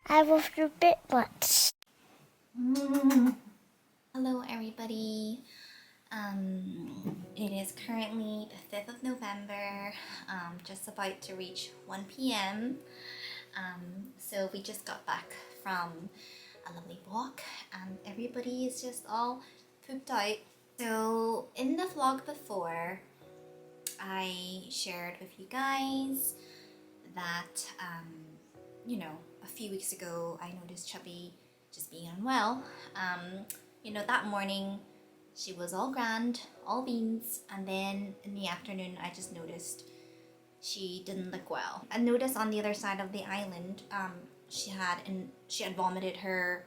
I was a bit much. Hello everybody. It is currently the 5th of November, just about to reach 1 p.m. So we just got back from a lovely walk and everybody is just all pooped out. So in the vlog before, I shared with you guys that, a few weeks ago I noticed Chubby just being unwell. That morning she was all grand, all beans, and then in the afternoon I just noticed she didn't look well. I noticed on the other side of the island, she had vomited her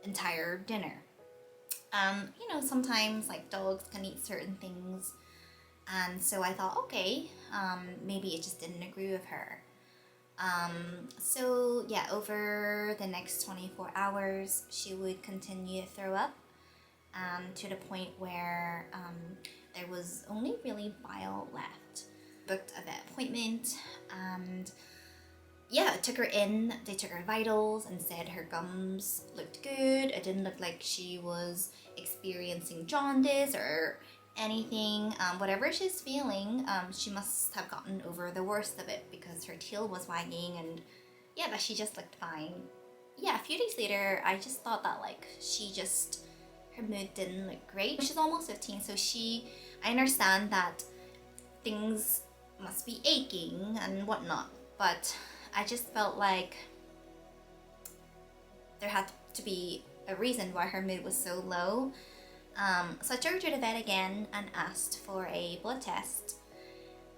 entire dinner. Sometimes like dogs can eat certain things, and so I thought, okay, maybe it just didn't agree with her. So yeah, over the next 24 hours, she would continue to throw up, to the point where there was only really bile left. Booked a vet appointment, and yeah, took her in. They took her vitals and said her gums looked good. It didn't look like she was experiencing jaundice or anything. Whatever she's feeling, she must have gotten over the worst of it because her tail was wagging, and yeah, but she just looked fine. Yeah, a few days later, I just thought that her mood didn't look great. She's almost 15, so I understand that things must be aching and whatnot, but I just felt like there had to be a reason why her mood was so low. So I took her to the vet again and asked for a blood test.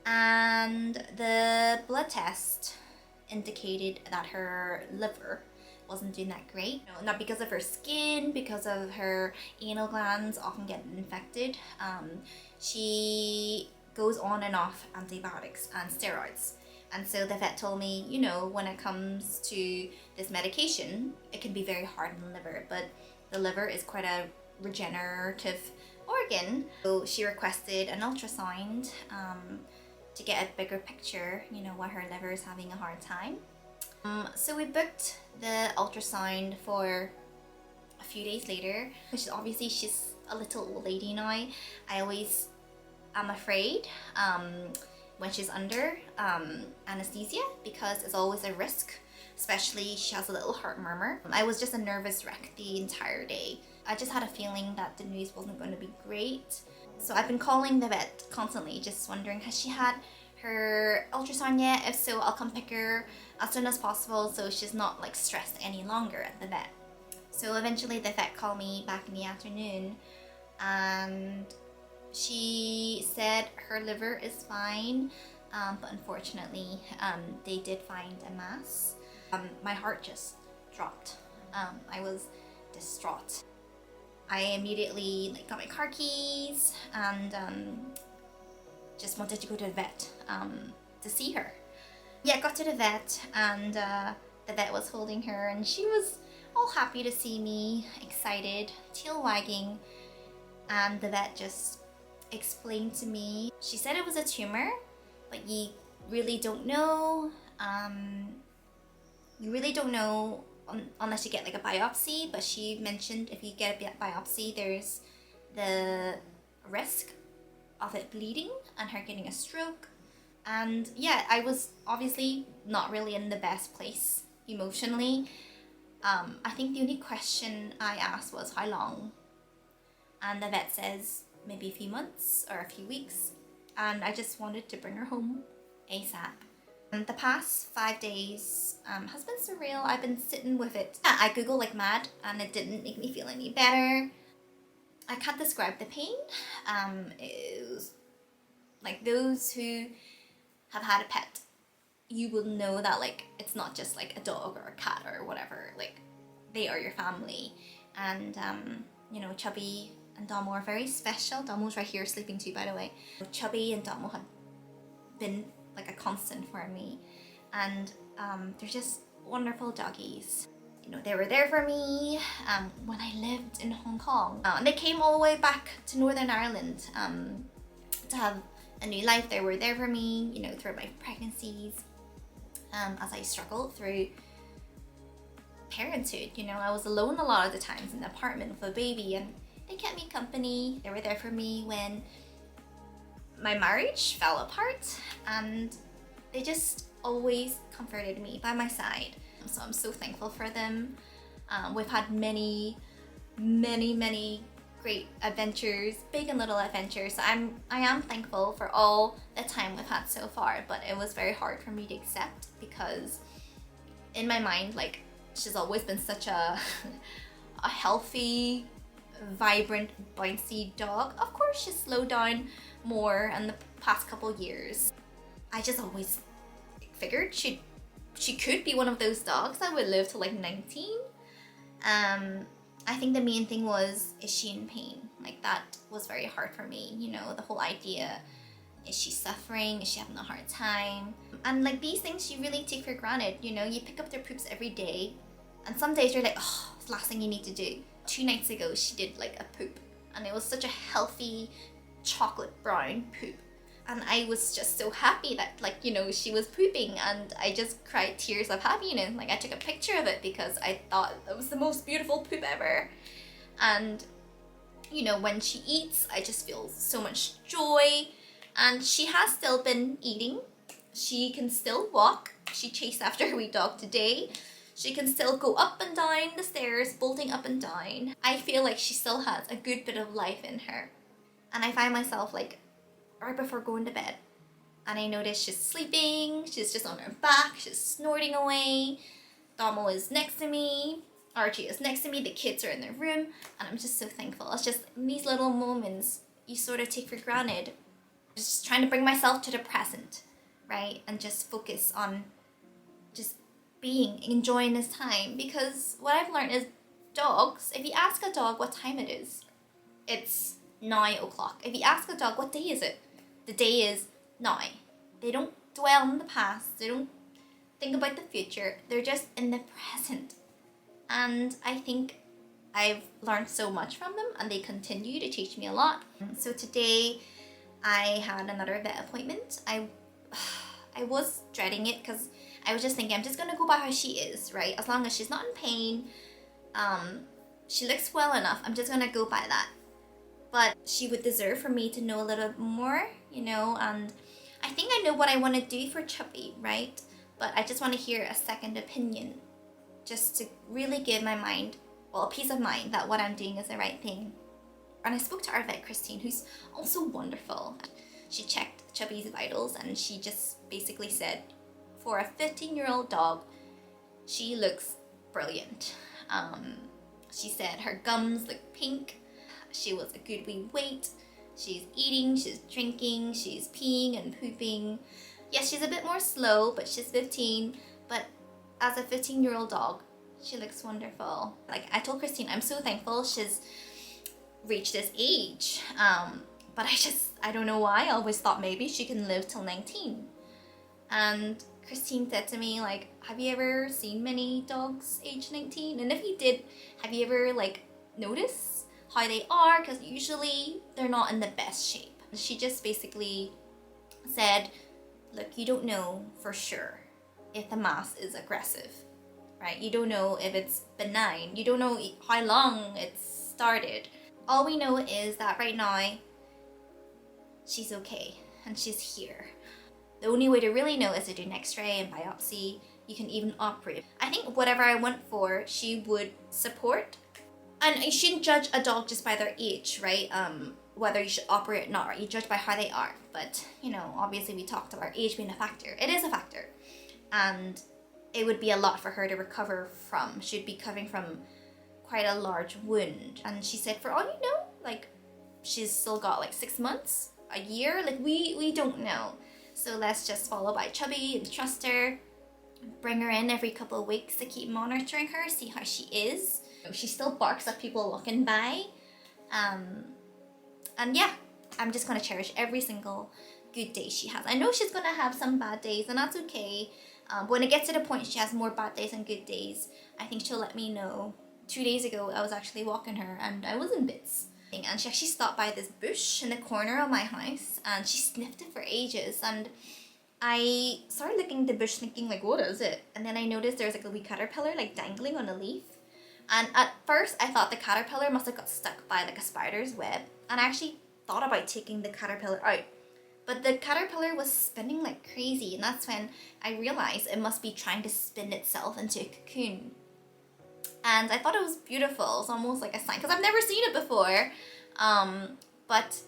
And the blood test indicated that her liver wasn't doing that great. No, not because of her skin, because of her anal glands often get infected. She goes on and off antibiotics and steroids. And so the vet told me, when it comes to this medication, it can be very hard on the liver, but the liver is quite a regenerative organ. So she requested an ultrasound to get a bigger picture, why her liver is having a hard time. So we booked the ultrasound for a few days later, which obviously she's a little old lady now. I'm afraid when she's under anesthesia, because it's always a risk, especially she has a little heart murmur. I was just a nervous wreck the entire day. I just had a feeling that the news wasn't going to be great. So I've been calling the vet constantly, just wondering, has she had her ultrasound yet? If so, I'll come pick her as soon as possible so she's not like stressed any longer at the vet. So eventually the vet called me back in the afternoon, and she said her liver is fine, but unfortunately they did find a mass. My heart just dropped. I was distraught. I immediately got my car keys and just wanted to go to the vet to see her. Yeah, got to the vet, and the vet was holding her, and she was all happy to see me, excited, tail wagging, and the vet just explained to me. She said it was a tumor, but you really don't know. Unless you get like a biopsy, but she mentioned if you get a biopsy, there's the risk of it bleeding and her getting a stroke. And yeah, I was obviously not really in the best place emotionally. I think the only question I asked was how long, and the vet says maybe a few months or a few weeks, and I just wanted to bring her home ASAP. And the past 5 days has been surreal. I've been sitting with it. I Googled like mad, and it didn't make me feel any better. I can't describe the pain. It was like, those who have had a pet, you will know that it's not just like a dog or a cat or whatever. Like, they are your family. And Chubby and Domo are very special. Domo's right here sleeping too, by the way. Chubby and Domo have been like a constant for me, and they're just wonderful doggies. They were there for me when I lived in Hong Kong, and they came all the way back to Northern Ireland to have a new life. They were there for me, through my pregnancies, as I struggled through parenthood. You know, I was alone a lot of the times in the apartment with a baby, and they kept me company. They were there for me when my marriage fell apart, and they just always comforted me by my side. So I'm so thankful for them. We've had many great adventures, big and little adventures. So I am thankful for all the time we've had so far, but it was very hard for me to accept because in my mind, like, she's always been such a a healthy, vibrant, bouncy dog. Of course, she's slowed down more in the past couple years. I just always figured she could be one of those dogs that would live to like 19. I think the main thing was, is she in pain? Like, that was very hard for me, you know, the whole idea, is she suffering? Is she having a hard time? And like, these things you really take for granted, you know, you pick up their poops every day, and some days you're like, oh, it's the last thing you need to do. 2 nights ago, she did like a poop, and it was such a healthy chocolate brown poop. And I was just so happy that, like, you know, she was pooping, and I just cried tears of happiness. Like, I took a picture of it because I thought it was the most beautiful poop ever. And, you know, when she eats, I just feel so much joy. And she has still been eating. She can still walk. She chased after her wee dog today. She can still go up and down the stairs, bolting up and down. I feel like she still has a good bit of life in her. And I find myself, like, right before going to bed, and I notice she's sleeping, she's just on her back, she's snorting away. Domo is next to me, Archie is next to me, the kids are in their room, and I'm just so thankful. It's just these little moments you sort of take for granted. Just trying to bring myself to the present, right? And just focus on just being, enjoying this time. Because what I've learned is dogs, if you ask a dog what time it is, it's 9 o'clock. If you ask a dog what day is it, the day is now. They don't dwell in the past. They don't think about the future. They're just in the present. And I think I've learned so much from them, and they continue to teach me a lot. So today I had another vet appointment. I was dreading it because I was just thinking, I'm just gonna go by how she is, right? As long as she's not in pain, she looks well enough, I'm just gonna go by that. But she would deserve for me to know a little more, you know, and I think I know what I want to do for Chubby, right? But I just want to hear a second opinion, just to really give my mind, well, a peace of mind that what I'm doing is the right thing. And I spoke to our vet, Christine, who's also wonderful. She checked Chubby's vitals, and she just basically said, for a 15-year-old dog, she looks brilliant. She said her gums look pink. She was a good wee weight. She's eating, she's drinking, she's peeing and pooping. Yes, she's a bit more slow, but she's 15. But as a 15-year-old dog, she looks wonderful. Like, I told Christine, I'm so thankful she's reached this age. But I don't know why. I always thought maybe she can live till 19. And Christine said to me, like, have you ever seen many dogs age 19? And if you did, have you ever, like, noticed how they are? Because usually they're not in the best shape. She just basically said, look, you don't know for sure if the mass is aggressive, right? You don't know if it's benign. You don't know how long it's started. All we know is that right now she's okay and she's here. The only way to really know is to do an x-ray and biopsy. You can even operate. I think whatever I went for, she would support. And you shouldn't judge a dog just by their age, right? Whether you should operate or not, right? You judge by how they are. But, you know, obviously we talked about age being a factor. It is a factor. And it would be a lot for her to recover from. She'd be coming from quite a large wound. And she said, for all you know, like, she's still got like 6 months, a year. Like, we don't know. So let's just follow by Chubby and trust her. Bring her in every couple of weeks to keep monitoring her, see how she is. She still barks at people walking by. And yeah, I'm just going to cherish every single good day she has. I know she's going to have some bad days, and that's okay. When it gets to the point she has more bad days than good days, I think she'll let me know. 2 days ago, I was actually walking her, and I was in bits. And she actually stopped by this bush in the corner of my house, and she sniffed it for ages. And I started looking at the bush thinking like, what is it? And then I noticed there's like a wee caterpillar like dangling on a leaf. And at first I thought the caterpillar must have got stuck by like a spider's web. And I actually thought about taking the caterpillar out. But the caterpillar was spinning like crazy, and that's when I realized it must be trying to spin itself into a cocoon. And I thought it was beautiful. It's almost like a sign, because I've never seen it before. But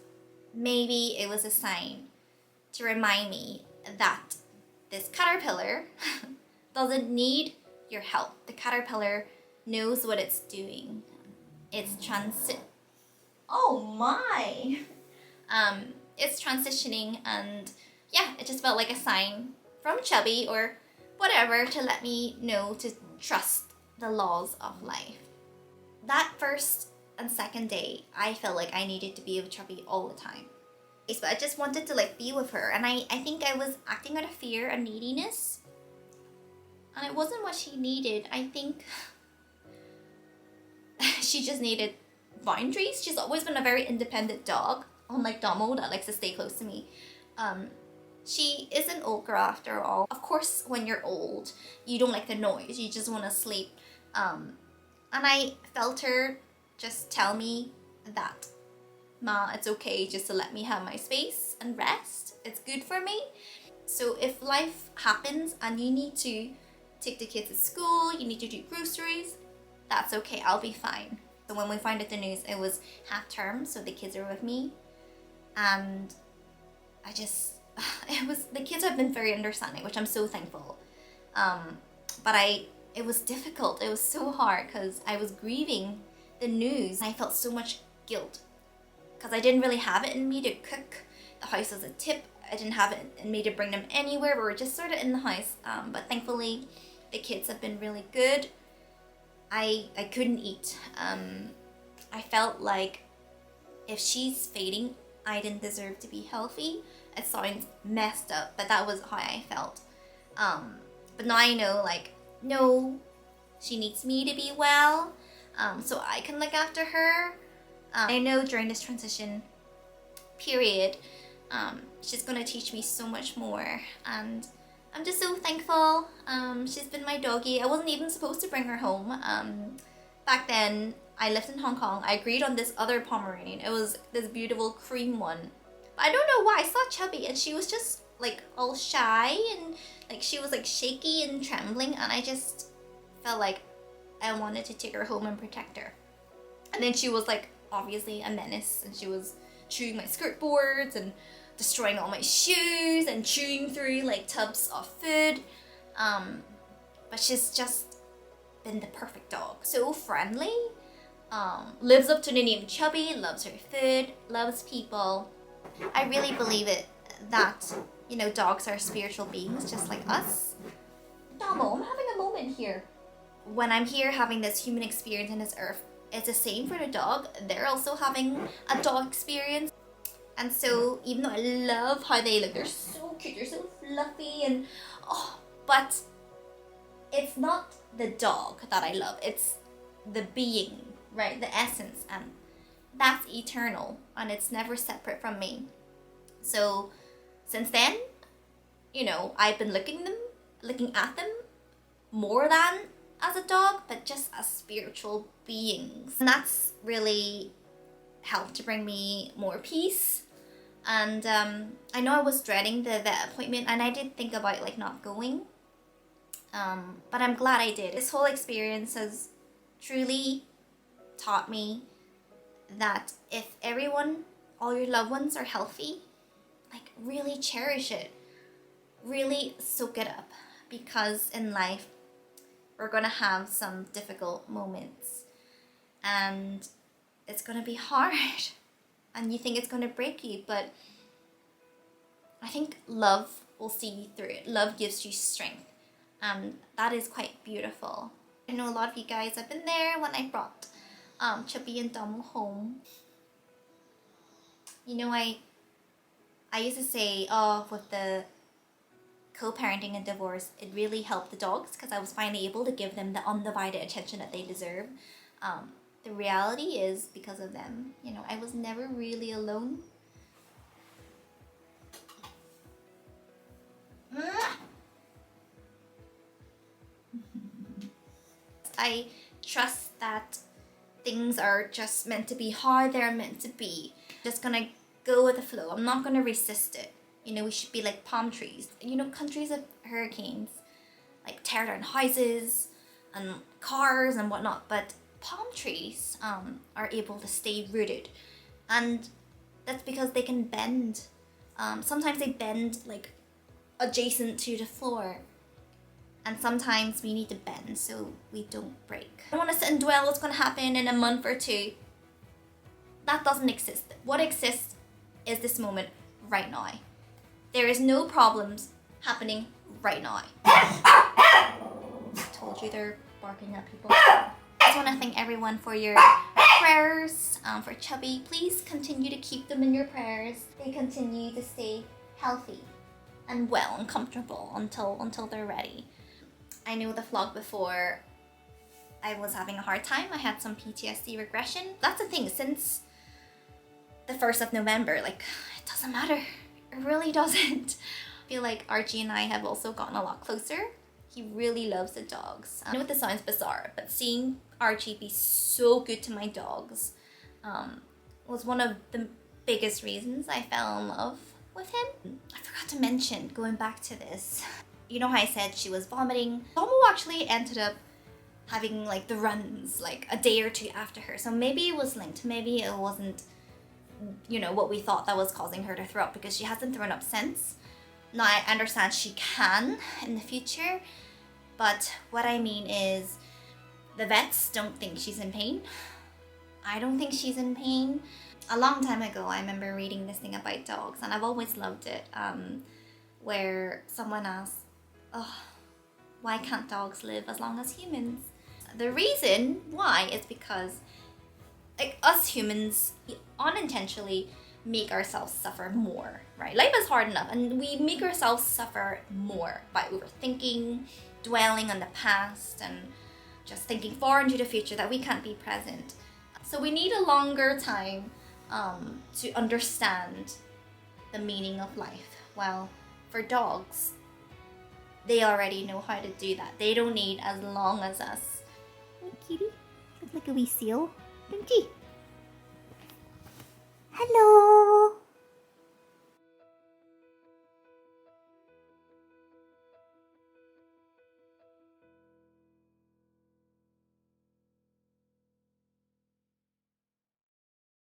maybe it was a sign to remind me that this caterpillar doesn't need your help. The caterpillar knows what it's doing. It's oh my! It's transitioning, and yeah, it just felt like a sign from Chubby or whatever to let me know to trust the laws of life. That first and second day, I felt like I needed to be with Chubby all the time. But I just wanted to like be with her, and I think I was acting out of fear and neediness. And it wasn't what she needed. I think she just needed boundaries. She's always been a very independent dog, unlike Domo that likes to stay close to me. She is an old girl after all. Of course, when you're old, you don't like the noise. You just want to sleep. And I felt her just tell me that, Ma, it's okay just to let me have my space and rest. It's good for me. So if life happens and you need to take the kids to school, you need to do groceries, that's okay, I'll be fine. So when we found out the news, it was half term, so the kids are with me. And I just, the kids have been very understanding, which I'm so thankful. But it was difficult. It was so hard because I was grieving the news. I felt so much guilt because I didn't really have it in me to cook. The house was a tip. I didn't have it in me to bring them anywhere. We were just sort of in the house. But thankfully, the kids have been really good. I couldn't eat. I felt like if she's fading, I didn't deserve to be healthy. It sounds messed up, but that was how I felt. But now I know, like, no, she needs me to be well, so I can look after her. I know during this transition period, she's gonna teach me so much more, and I'm just so thankful. She's been my doggy. I wasn't even supposed to bring her home. Back then, I lived in Hong Kong. I agreed on this other Pomeranian. It was this beautiful cream one. But I don't know why. I saw Chubby and she was just like all shy and like she was like shaky and trembling, and I just felt like I wanted to take her home and protect her. And then she was like obviously a menace, and she was chewing my skirt boards and destroying all my shoes and chewing through like tubs of food. But she's just been the perfect dog. So friendly, lives up to the name Chubby, loves her food, loves people. I really believe it that, you know, dogs are spiritual beings just like us. Domo, I'm having a moment here. When I'm here having this human experience on this earth, it's the same for the dog. They're also having a dog experience. And so, even though I love how they look, they're so cute, they're so fluffy and but it's not the dog that I love, it's the being, right? The essence, and that's eternal and it's never separate from me. So since then, you know, I've been looking at them more than as a dog, but just as spiritual beings. And that's really helped to bring me more peace. And I know I was dreading the vet appointment, and I did think about like not going. But I'm glad I did. This whole experience has truly taught me that if everyone, all your loved ones are healthy, like really cherish it. Really soak it up, because in life we're gonna have some difficult moments and it's gonna be hard and you think it's gonna break you, but I think love will see you through it. Love gives you strength, and that is quite beautiful. I know a lot of you guys have been there when I brought Chubby and Domo home. You know, I used to say, oh, with the co-parenting and divorce, it really helped the dogs because I was finally able to give them the undivided attention that they deserve. The reality is, because of them, you know, I was never really alone. I trust that things are just meant to be how they're meant to be. Just gonna go with the flow. I'm not gonna resist it. You know, we should be like palm trees. You know, countries of hurricanes like tear down houses and cars and whatnot, but palm trees are able to stay rooted, and that's because they can bend. Sometimes they bend like adjacent to the floor, and sometimes we need to bend so we don't break. I don't want to sit and dwell what's going to happen in a month or two. That doesn't exist. What exists is this moment right now. There is no problems happening right now. I told you they're barking at people. I just want to thank everyone for your prayers for Chubby. Please continue to keep them in your prayers. They continue to stay healthy and well and comfortable until they're ready. I know the vlog before, I was having a hard time. I had some PTSD regression. That's the thing, since the 1st of November, like, it doesn't matter. It really doesn't. I feel like Archie and I have also gotten a lot closer. He really loves the dogs. I know this sounds bizarre, but seeing Archie be so good to my dogs was one of the biggest reasons I fell in love with him. I forgot to mention, going back to this, you know how I said she was vomiting? Domo actually ended up having like the runs like a day or two after her. So maybe it was linked. Maybe it wasn't, you know, what we thought that was causing her to throw up, because she hasn't thrown up since. Now I understand she can in the future, but what I mean is the vets don't think she's in pain. I don't think she's in pain. A long time ago, I remember reading this thing about dogs, and I've always loved it, where someone asked, oh, why can't dogs live as long as humans? The reason why is because, like, us humans unintentionally make ourselves suffer more, right? Life is hard enough, and we make ourselves suffer more by overthinking, dwelling on the past, and just thinking far into the future that we can't be present. So we need a longer time to understand the meaning of life. Well, for dogs, they already know how to do that. They don't need as long as us. Hey, kitty. Look like a wee seal, don't you? Hello.